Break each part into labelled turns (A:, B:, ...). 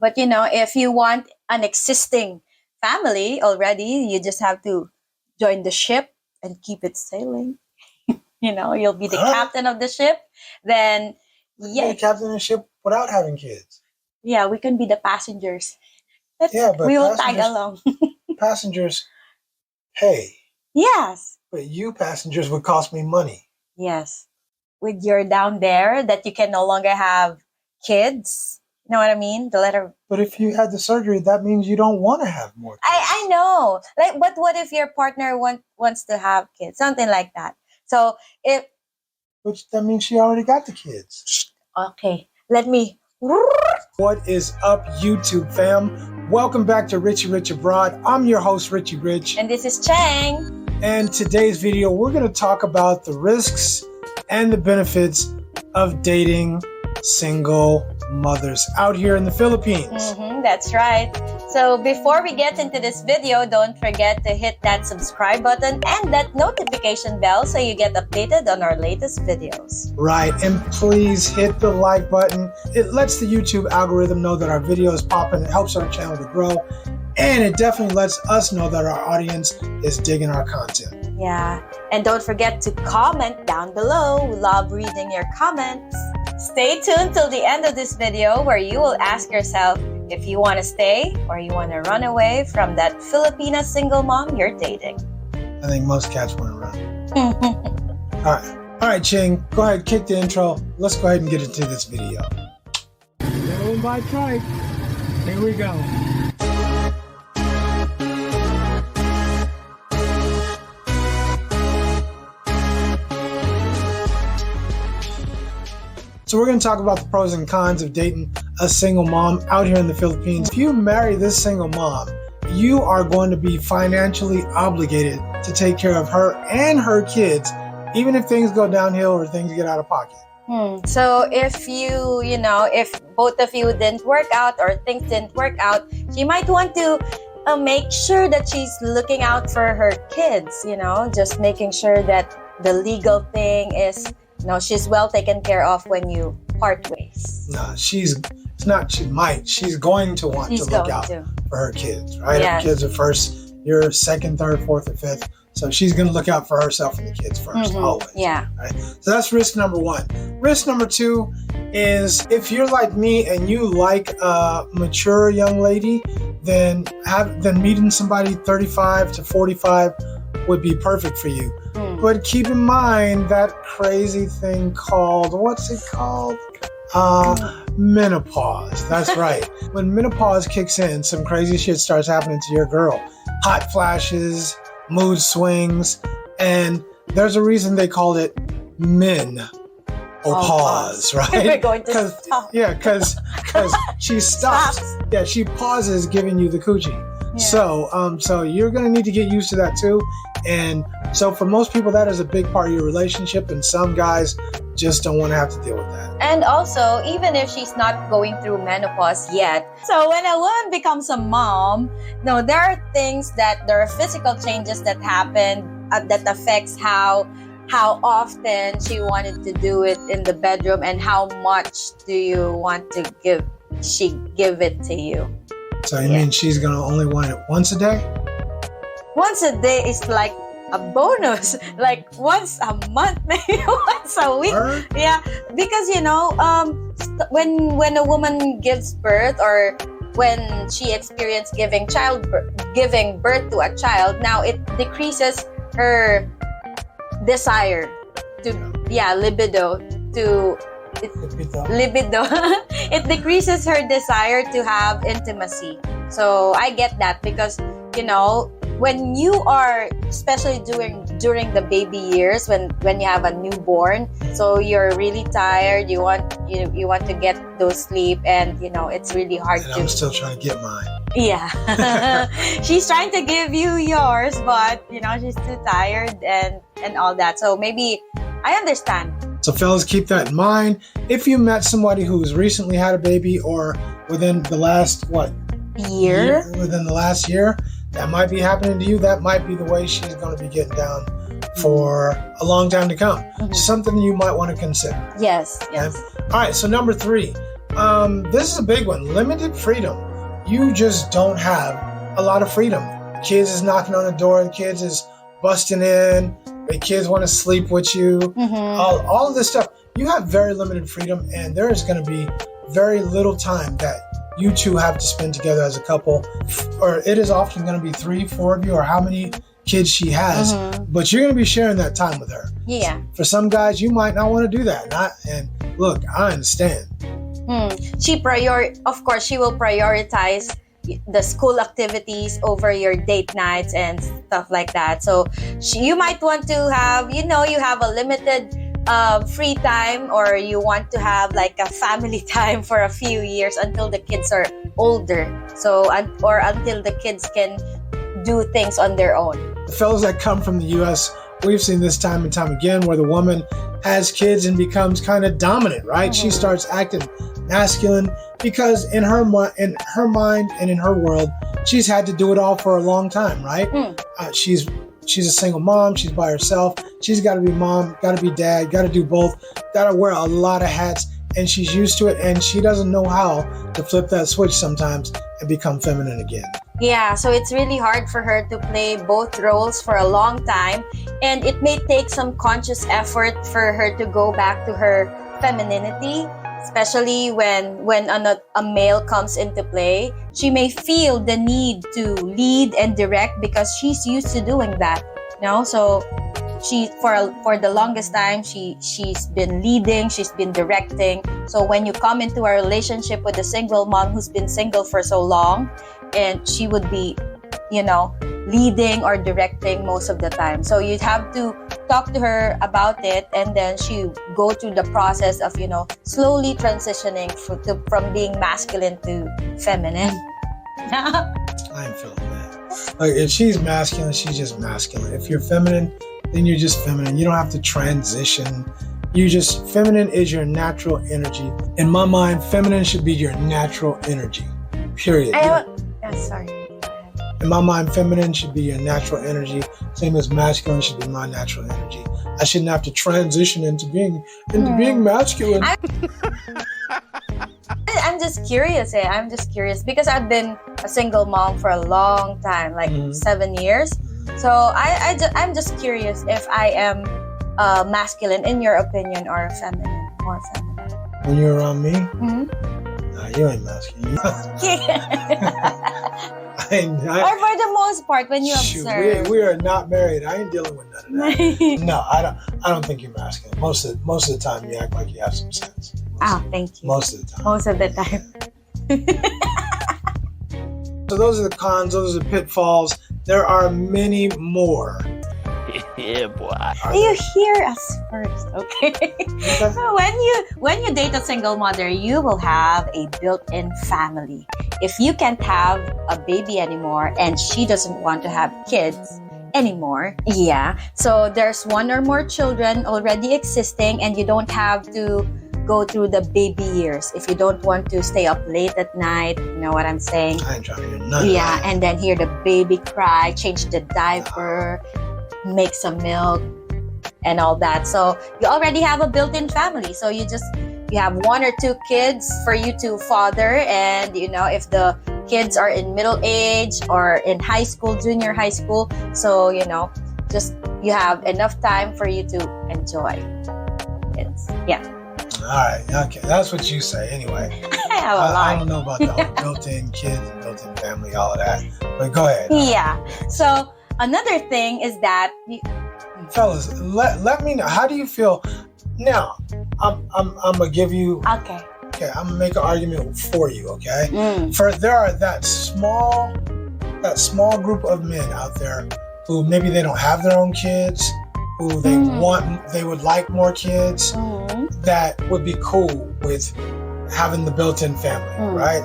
A: But if you want an existing family already, you just have to join the ship and keep it sailing. You'll be the captain of the ship. Then,
B: Be the captain of the ship without having kids.
A: Yeah, we can be the passengers.
B: But
A: we will tag along.
B: Passengers pay.
A: Yes.
B: But you passengers would cost me money.
A: Yes. With your down there that you can no longer have kids. You know what I mean?
B: But if you had the surgery, that means you don't want to have more kids.
A: I know. But what if your partner wants to have kids? Something like that. So
B: Which that means she already got the kids.
A: Okay. Let me.
B: What is up, YouTube fam? Welcome back to Richie Rich Abroad. I'm your host, Richie Rich.
A: And this is Chang.
B: And today's video, we're going to talk about the risks and the benefits of dating single mothers out here in the Philippines.
A: That's right. So before we get into this video, don't forget to hit that subscribe button and that notification bell so you get updated on our latest videos.
B: Right. And please hit the like button. It lets the YouTube algorithm know that our video is popping. It helps our channel to grow. And it definitely lets us know that our audience is digging our content.
A: Yeah. And don't forget to comment down below. We love reading your comments. Stay tuned till the end of this video where you will ask yourself if you want to stay or you want to run away from that Filipina single mom you're dating.
B: I think most cats want to run. All right, Ching, go ahead, kick the intro. Let's go ahead and get into this video. Gentlemen by trike. Here we go. So we're going to talk about the pros and cons of dating a single mom out here in the Philippines. If you marry this single mom, you are going to be financially obligated to take care of her and her kids, even if things go downhill or things get out of pocket.
A: So if if both of you didn't work out or things didn't work out, you might want to make sure that she's looking out for her kids, just making sure that the legal thing is she's well taken care of when you part ways.
B: No, she's going to want to look out for her kids, right?
A: Yes.
B: Her kids are first, you're second, third, fourth, or fifth. So she's going to look out for herself and the kids first, always.
A: Yeah.
B: Right? So that's risk number one. Risk number two is if you're like me and you like a mature young lady, then meeting somebody 35 to 45 would be perfect for you. But keep in mind that crazy thing called, what's it called? Menopause. That's right. When menopause kicks in, some crazy shit starts happening to your girl. Hot flashes, mood swings, and there's a reason they called it menopause, right?
A: We're going to stop.
B: Yeah, because she stops. Yeah, she pauses giving you the coochie. Yeah. So you're going to need to get used to that too. And so for most people, that is a big part of your relationship. And some guys just don't want to have to deal with that.
A: And also, even if she's not going through menopause yet, so when a woman becomes a mom, there are there are physical changes that happen that affects how often she wanted to do it in the bedroom and how much do you want to give it to you.
B: So you mean she's going to only want it once a day?
A: Once a day is like a bonus, like once a month, maybe once a week. Yeah, because when a woman gives birth or when she experiences giving birth to a child, now it decreases her desire to libido. It decreases her desire to have intimacy. So I get that because when you are, especially during the baby years, when you have a newborn, so you're really tired, you want to get those sleep, and it's really hard
B: and I'm still trying to get mine.
A: Yeah. She's trying to give you yours, but she's too tired and all that. So maybe I understand.
B: So fellas, keep that in mind. If you met somebody who's recently had a baby or within the last
A: year,
B: that might be happening to you. That might be the way she's going to be getting down for a long time to come. Something you might want to consider.
A: Yes.
B: All right. So number three, This is a big one. Limited freedom. You just don't have a lot of freedom. Kids is knocking on the door. The kids is busting in. The kids want to sleep with you. All of this stuff. You have very limited freedom, and there is going to be very little time that you two have to spend together as a couple. Or it is often going to be 3, 4 of you, or how many kids she has. But you're going to be sharing that time with her.
A: Yeah.
B: For some guys, you might not want to do that. And look, I understand.
A: Of course, she will prioritize the school activities over your date nights and stuff like that. So you might want to have, you have a limited free time, or you want to have like a family time for a few years until the kids are older. So, or until the kids can do things on their own.
B: The fellas that come from the U.S., we've seen this time and time again where the woman has kids and becomes kind of dominant, right? She starts acting masculine because in her mind and in her world, she's had to do it all for a long time, right? She's a single mom. She's by herself. She's got to be mom, got to be dad, got to do both, got to wear a lot of hats, and she's used to it, and she doesn't know how to flip that switch sometimes and become feminine again.
A: Yeah, so it's really hard for her to play both roles for a long time, and it may take some conscious effort for her to go back to her femininity, especially when a male comes into play. She may feel the need to lead and direct because she's used to doing that, so she for the longest time she's been leading, she's been directing. So when you come into a relationship with a single mom who's been single for so long, and she would be leading or directing most of the time, so you'd have to talk to her about it, and then she go through the process of slowly transitioning from being masculine to feminine.
B: I'm feeling that. Like, if she's masculine, she's just masculine. If you're feminine, then you're just feminine. You don't have to transition. Feminine is your natural energy. In my mind, feminine should be your natural energy. Period.
A: Sorry.
B: In my mind, feminine should be your natural energy. Same as masculine should be my natural energy. I shouldn't have to transition into being masculine.
A: I'm just curious. I'm just curious because I've been a single mom for a long time, like 7 years. So I'm just curious if I am masculine in your opinion, or feminine, more feminine.
B: When you're around me, nah, you ain't masculine.
A: Or for the most part, when you observe.
B: We are not married. I ain't dealing with none of that. No, I don't think you're masculine. Most of the time, you act like you have some sense.
A: Thank you.
B: Most of the time.
A: Most of the time.
B: So those are the cons. Those are the pitfalls. There are many more.
C: Yeah, boy.
A: You hear us first, okay? When you date a single mother, you will have a built-in family. If you can't have a baby anymore and she doesn't want to have kids anymore, so there's one or more children already existing, and you don't have to go through the baby years if you don't want to stay up late at night. You know what I'm saying?
B: I ain't trying to hear none of that.
A: And then hear the baby cry, change the diaper, make some milk, and all that. So you already have a built-in family. So you have 1 or 2 kids for you to father, and if the kids are in middle age or in high school, junior high school, so you have enough time for you to enjoy kids.
B: All right, okay, that's what you say anyway.
A: I have a lot.
B: I don't know about the whole built-in kids, built-in family, all of that, but go ahead.
A: So another thing is that
B: fellas, let me know, how do you feel now? I'm gonna give you
A: okay,
B: I'm gonna make an argument for you, okay? For there are that small group of men out there who maybe they don't have their own kids, who they would like more kids, that would be cool with having the built-in family, right?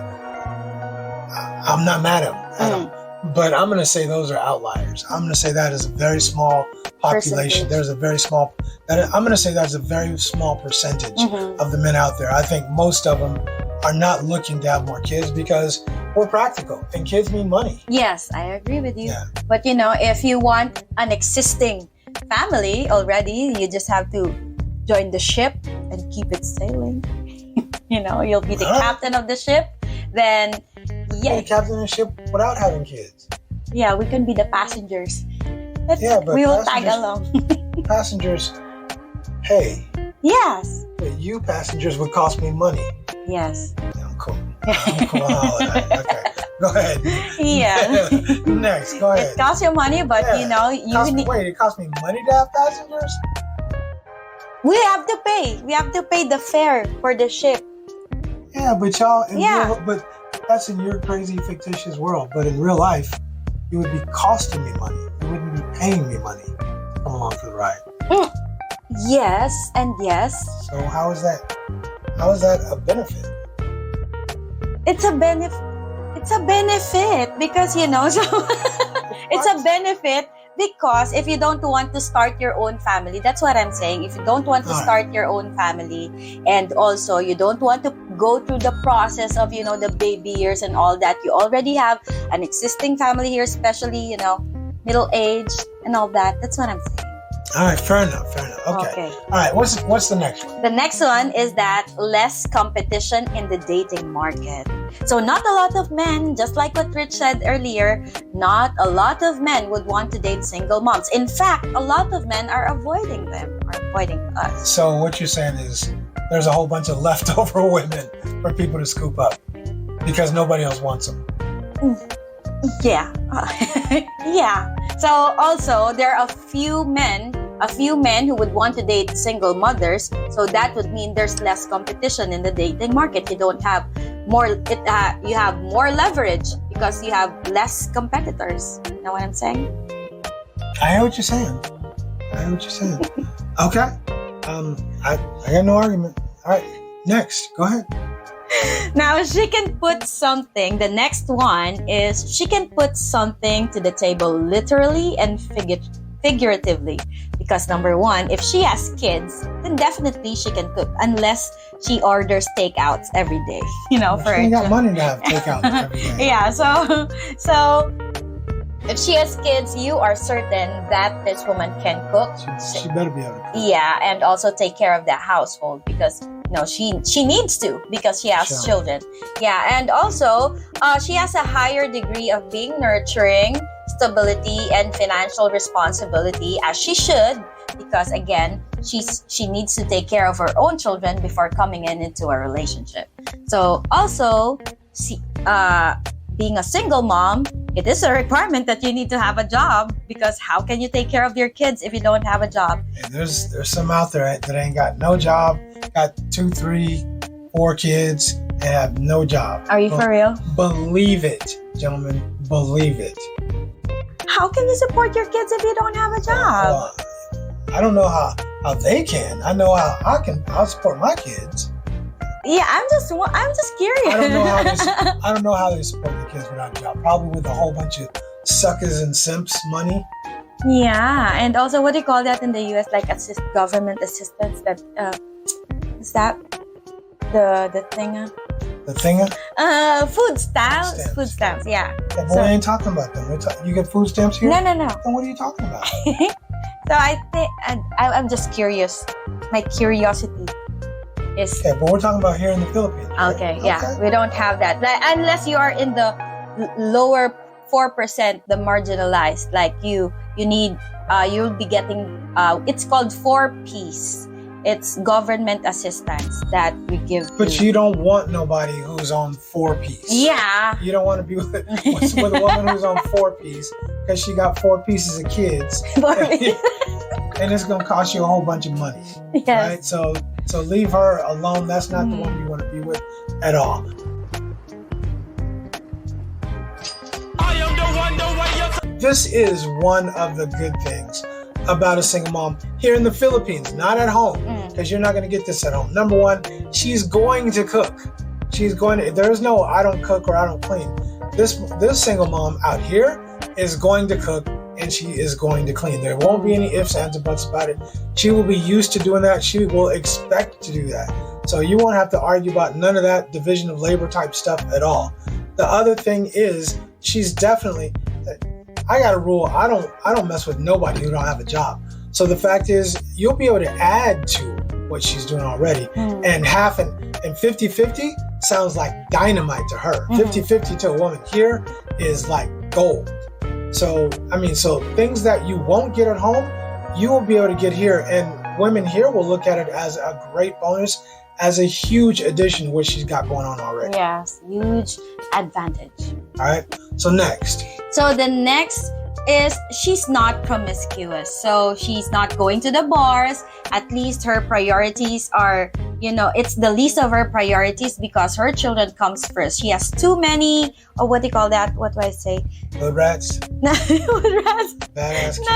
B: I'm not mad at them, but I'm going to say those are outliers. I'm going to say that is a very small population. I'm going to say that's a very small percentage of the men out there. I think most of them are not looking to have more kids because we're practical and kids mean money.
A: Yes, I agree with you. But if you want an existing family already, you just have to join the ship and keep it sailing. You'll be the
B: Huh?
A: captain of the ship. Then,
B: Hey, captain of the ship without having kids.
A: yeah, we can be the passengers.
B: Yeah, but
A: We will tag
B: passengers-
A: along.
B: Passengers, hey,
A: Yes.
B: but you passengers would cost me money.
A: Yes.
B: Yeah, I'm cool. I'm cool on holiday. Okay, go ahead.
A: Yeah.
B: Next, go ahead.
A: It costs you money, but
B: Yeah.
A: you
B: It cost me money to have passengers?
A: we have to pay. We have to pay the fare for the ship.
B: Yeah, but y'all,
A: Yeah.
B: but that's in your crazy fictitious world. But in real life, it would be costing me money. You wouldn't be paying me money to come along for the ride.
A: Yes and yes.
B: So how is that? How is that a benefit?
A: It's a benefit. It's a benefit because so it's a benefit because if you don't want to start your own family, that's what I'm saying. If you don't want to
B: Alright.
A: start your own family, and also you don't want to go through the process of the baby years and all that, you already have an existing family here, especially middle age and all that. That's what I'm saying.
B: All right, fair enough. Okay. All right, what's the next one?
A: The next one is that less competition in the dating market. So not a lot of men, just like what Rich said earlier, not a lot of men would want to date single moms. In fact, a lot of men are avoiding them, are avoiding us.
B: So what you're saying is there's a whole bunch of leftover women for people to scoop up because nobody else wants them.
A: Yeah. Yeah. So also there are a few men who would want to date single mothers. So that would mean there's less competition in the dating market. You don't have more. You have more leverage because you have less competitors. You know what I'm saying?
B: I hear what you're saying. Okay. I got no argument. All right. Next, go ahead.
A: Now she can put something. The next one is she can put something to the table literally and figuratively. Because number one, if she has kids, then definitely she can cook unless she orders takeouts every day.
B: She
A: For
B: ain't got money to have takeout every day.
A: Yeah. So if she has kids, you are certain that this woman can cook.
B: She better be able to cook.
A: Yeah, and also take care of the household because she needs to because she has
B: Sure.
A: children. Yeah, and also she has a higher degree of being nurturing, stability, and financial responsibility as she should because again she needs to take care of her own children before coming into a relationship. So also being a single mom, it is a requirement that you need to have a job because how can you take care of your kids if you don't have a job?
B: And there's some out there that ain't got no job, got 2, 3, 4 kids, and have no job.
A: Are you for real?
B: Believe it, gentlemen. Believe it.
A: How can you support your kids if you don't have a job?
B: I don't know how they can. I know how I'll support my kids.
A: Yeah, I'm just curious.
B: I don't know how they support the kids without a job. Probably with a whole bunch of suckers and simps money.
A: Yeah, and also what do you call that in the US? Like government assistance. That is that the thing?
B: The thing.
A: Food stamps.
B: Stamps.
A: Food stamps. Yeah.
B: Yeah, but we ain't talking about them. You get food stamps here?
A: No.
B: Then what are you talking about?
A: So I think I'm just curious. My curiosity is.
B: Okay, but we're talking about here in the Philippines. Right?
A: Okay, yeah, we don't have that. Unless you are in the lower 4%, the marginalized, like you need, you'll be getting, it's called 4Ps. It's government assistance that we give.
B: But you don't want nobody who's on 4Ps.
A: Yeah.
B: You don't want to be with a woman who's on 4Ps because she got 4 pieces of kids. And it's going to cost you a whole bunch of money.
A: Yes.
B: Right? So leave her alone. That's not the one you want to be with at all. This is one of the good things about a single mom here in the Philippines, not at home, because you're not going to get this at home. Number one, she's going to cook. There's no I don't cook or I don't clean. This single mom out here is going to cook and she is going to clean. There won't be any ifs, ands, or buts about it. She will be used to doing that. She will expect to do that. So you won't have to argue about none of that division of labor type stuff at all. The other thing is she's definitely, I got a rule. I don't mess with nobody who don't have a job. So the fact is you'll be able to add to what she's doing already.
A: Mm.
B: And half and 50-50 sounds like dynamite to her. 50-50 to a woman here is like gold. So, so things that you won't get at home, you will be able to get here. And women here will look at it as a great bonus, as a huge addition to what she's got going on already.
A: Yes, huge advantage.
B: All right. So next.
A: So the next is she's not promiscuous. So she's not going to the bars. At least her priorities are, it's the least of her priorities because her children comes first. She has too many, or what do you call that? What do I say?
B: Hood rats.
A: Hood rats.
B: Badass kids.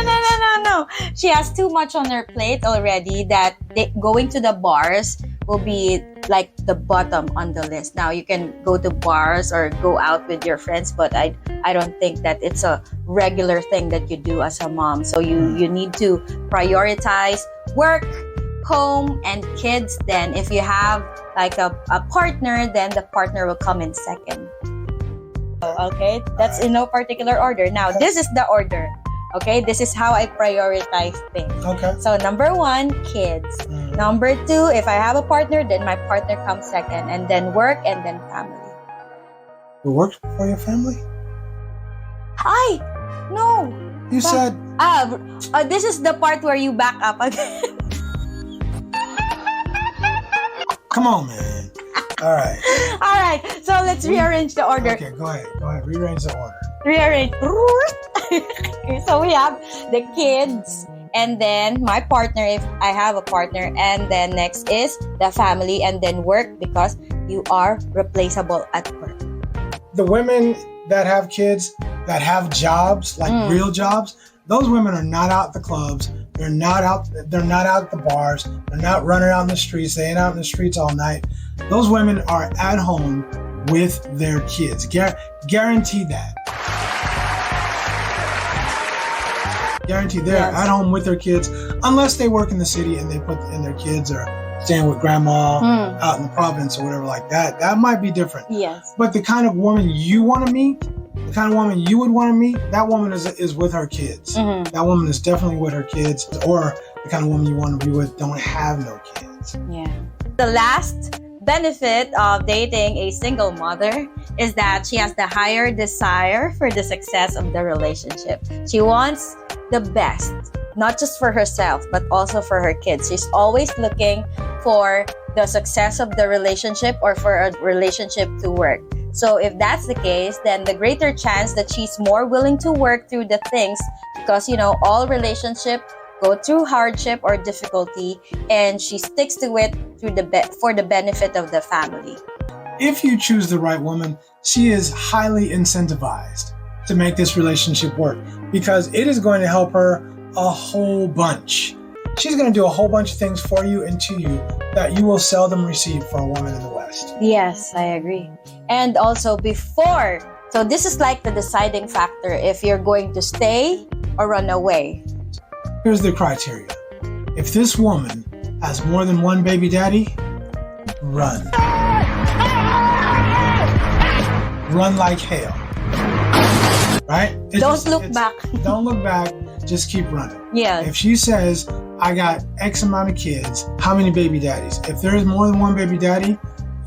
A: No. She has too much on her plate already that going to the bars will be like the bottom on the list. Now you can go to bars or go out with your friends, but I don't think that it's a regular thing that you do as a mom. So you need to prioritize work, home, and kids. Then if you have like a partner, then the partner will come in second. Okay, that's in no particular order. Now this is the order. Okay, this is how I prioritize things.
B: Okay.
A: So number 1, kids.
B: Mm.
A: Number 2, if I have a partner, then my partner comes second, and then work, and then family.
B: You work for your family?
A: No.
B: You said.
A: This is the part where you back up again.
B: Come on, man. All right.
A: All right. So let's rearrange the order.
B: Okay, go ahead. Rearrange the order.
A: Rearrange. Okay, so we have the kids, and then my partner if I have a partner, and then next is the family, and then work because you are replaceable at work.
B: The women that have kids, that have jobs, like real jobs, those women are not out the clubs. They're not out at the bars. They're not running out in the streets. They ain't out in the streets all night. Those women are at home with their kids. Guarantee that. Guaranteed they're at home with their kids, unless they work in the city and they put in their kids or staying with grandma out in the province or whatever like that. That might be different.
A: Yes.
B: But the kind of woman you want to meet, the kind of woman you would want to meet, that woman is with her kids. That woman is definitely with her kids. Or the kind of woman you want to be with don't have no kids.
A: Yeah. The last benefit of dating a single mother is that she has the higher desire for the success of the relationship. She wants the best, not just for herself, but also for her kids. She's always looking for the success of the relationship or for a relationship to work. So if that's the case, then the greater chance that she's more willing to work through the things because, all relationships go through hardship or difficulty, and she sticks to it for the benefit of the family.
B: If you choose the right woman, she is highly incentivized to make this relationship work because it is going to help her a whole bunch. She's going to do a whole bunch of things for you and to you that you will seldom receive for a woman in the West.
A: Yes, I agree. And also so this is like the deciding factor if you're going to stay or run away.
B: Here's the criteria. If this woman has more than one baby daddy, run. Run like hell. Right?
A: Don't look back.
B: Don't look back. Just keep running.
A: Yeah.
B: If she says, I got X amount of kids, how many baby daddies? If there is more than one baby daddy,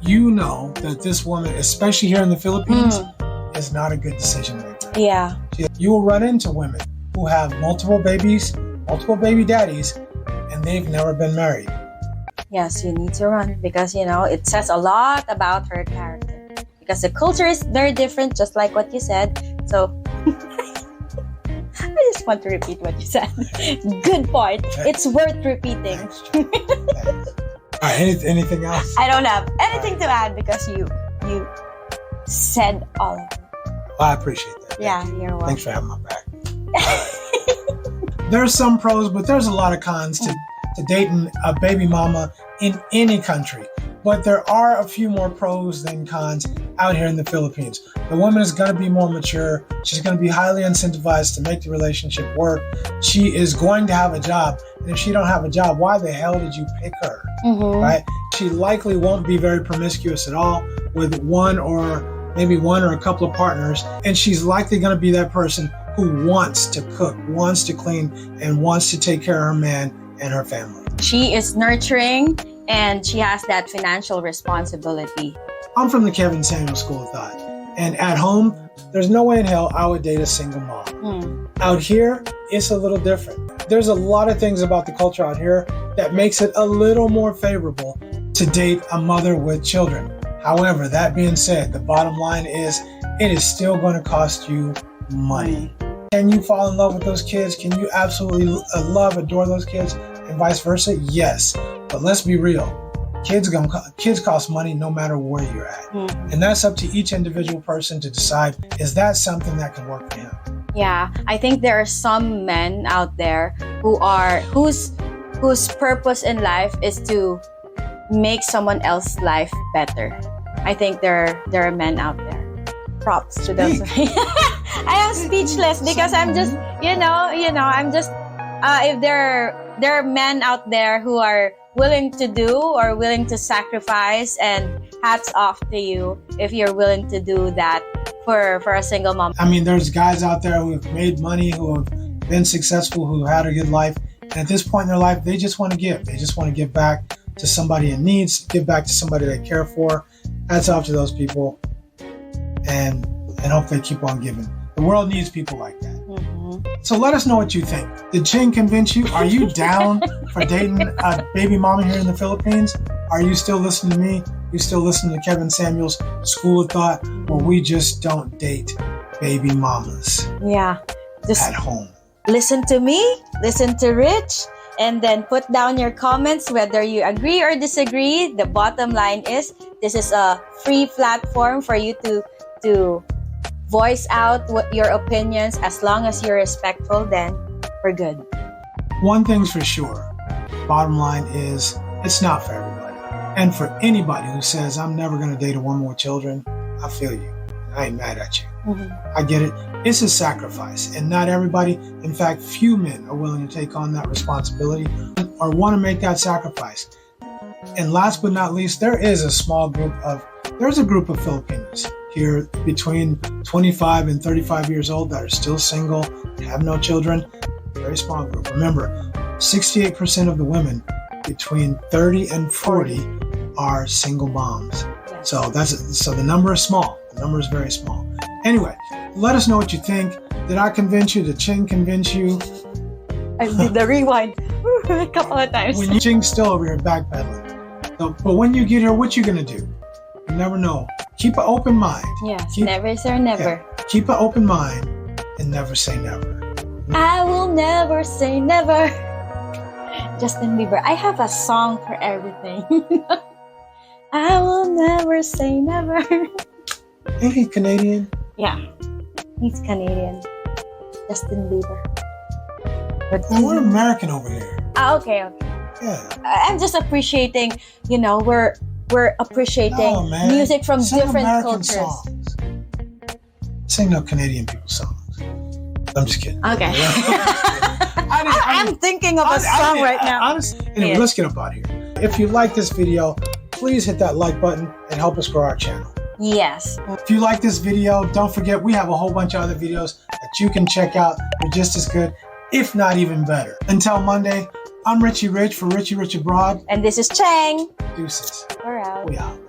B: you know that this woman, especially here in the Philippines, is not a good decision maker.
A: Yeah.
B: You will run into women who have multiple baby daddies, and they've never been married.
A: Yes, you need to run because, it says a lot about her character. Because the culture is very different, just like what you said. So, I just want to repeat what you said. Good point. It's worth repeating.
B: All right, anything else?
A: I don't have anything to add because you said all of it.
B: Well, I appreciate that.
A: Yeah, you're welcome.
B: Thanks for having my back. There's some pros, but there's a lot of cons to dating a baby mama in any country. But there are a few more pros than cons out here in the Philippines. The woman is going to be more mature. She's going to be highly incentivized to make the relationship work. She is going to have a job. And if she don't have a job, why the hell did you pick her? Right? She likely won't be very promiscuous at all with one or a couple of partners. And she's likely going to be that person who wants to cook, wants to clean, and wants to take care of her man and her family.
A: she is nurturing and she has that financial responsibility.
B: I'm from the Kevin Samuel School of Thought. And at home, there's no way in hell I would date a single mom. Out here, it's a little different. There's a lot of things about the culture out here that makes it a little more favorable to date a mother with children. However, that being said, the bottom line is it is still going to cost you money. Can you fall in love with those kids? Can you absolutely love, adore those kids and vice versa? Yes. But let's be real. Kids cost money no matter where you're at. And that's up to each individual person to decide, is that something that can work for him?
A: Yeah, I think there are some men out there whose purpose in life is to make someone else's life better. I think there are men out there. Props to those. I am speechless because I'm just, I'm just, if there are men out there who are willing to do or willing to sacrifice, and hats off to you if you're willing to do that for a single mom.
B: I mean, there's guys out there who have made money, who have been successful, who had a good life. And at this point in their life, they just want to give. They just want to give back to somebody in need, give back to somebody they care for. Hats off to those people. And hope they keep on giving. The world needs people like that. So let us know what you think. Did Ching convince you? Are you down for dating a baby mama here in the Philippines? Are you still listening to me? You still listening to Kevin Samuel's School of Thought, where we just don't date baby mamas?
A: Yeah. Just
B: at home.
A: Listen to me, listen to Rich, and then put down your comments whether you agree or disagree. The bottom line is this is a free platform for you to voice out your opinions. As long as you're respectful, then we're good.
B: One thing's for sure. Bottom line is it's not for everybody. And for anybody who says, I'm never going to date a woman with children, I feel you. I ain't mad at you. I get it. It's a sacrifice. And not everybody, in fact, few men are willing to take on that responsibility or want to make that sacrifice. And last but not least, there's a group of Filipinas here between 25 and 35 years old that are still single, have no children. Very small group. Remember, 68% of the women between 30 and 40 are single moms. So the number is small. The number is very small. Anyway, let us know what you think. Did I convince you? Did Ching convince you?
A: I did the rewind a couple of times.
B: When Ching's still over here backpedaling. So, but when you get here, what you gonna do? You never know. Keep an open mind.
A: Yes, never say never.
B: Yeah, keep an open mind and never say never.
A: I will never say never. Justin Bieber. I have a song for everything. I will never say never.
B: Ain't he Canadian?
A: Yeah, he's Canadian. Justin Bieber. But
B: we're American over here.
A: Okay.
B: Yeah.
A: I'm just appreciating, we're appreciating music from
B: Sing
A: different
B: American
A: cultures.
B: Songs. Sing no Canadian people's songs. I'm just kidding.
A: Okay. I'm thinking of a song right now.
B: Honestly, anyway, let's get up out of here. If you like this video, please hit that like button and help us grow our channel.
A: Yes.
B: If you like this video, don't forget we have a whole bunch of other videos that you can check out. They're just as good, if not even better. Until Monday, I'm Richie Rich for Richie Rich Abroad.
A: And this is Chang.
B: Deuces.
A: We're out.
B: We out.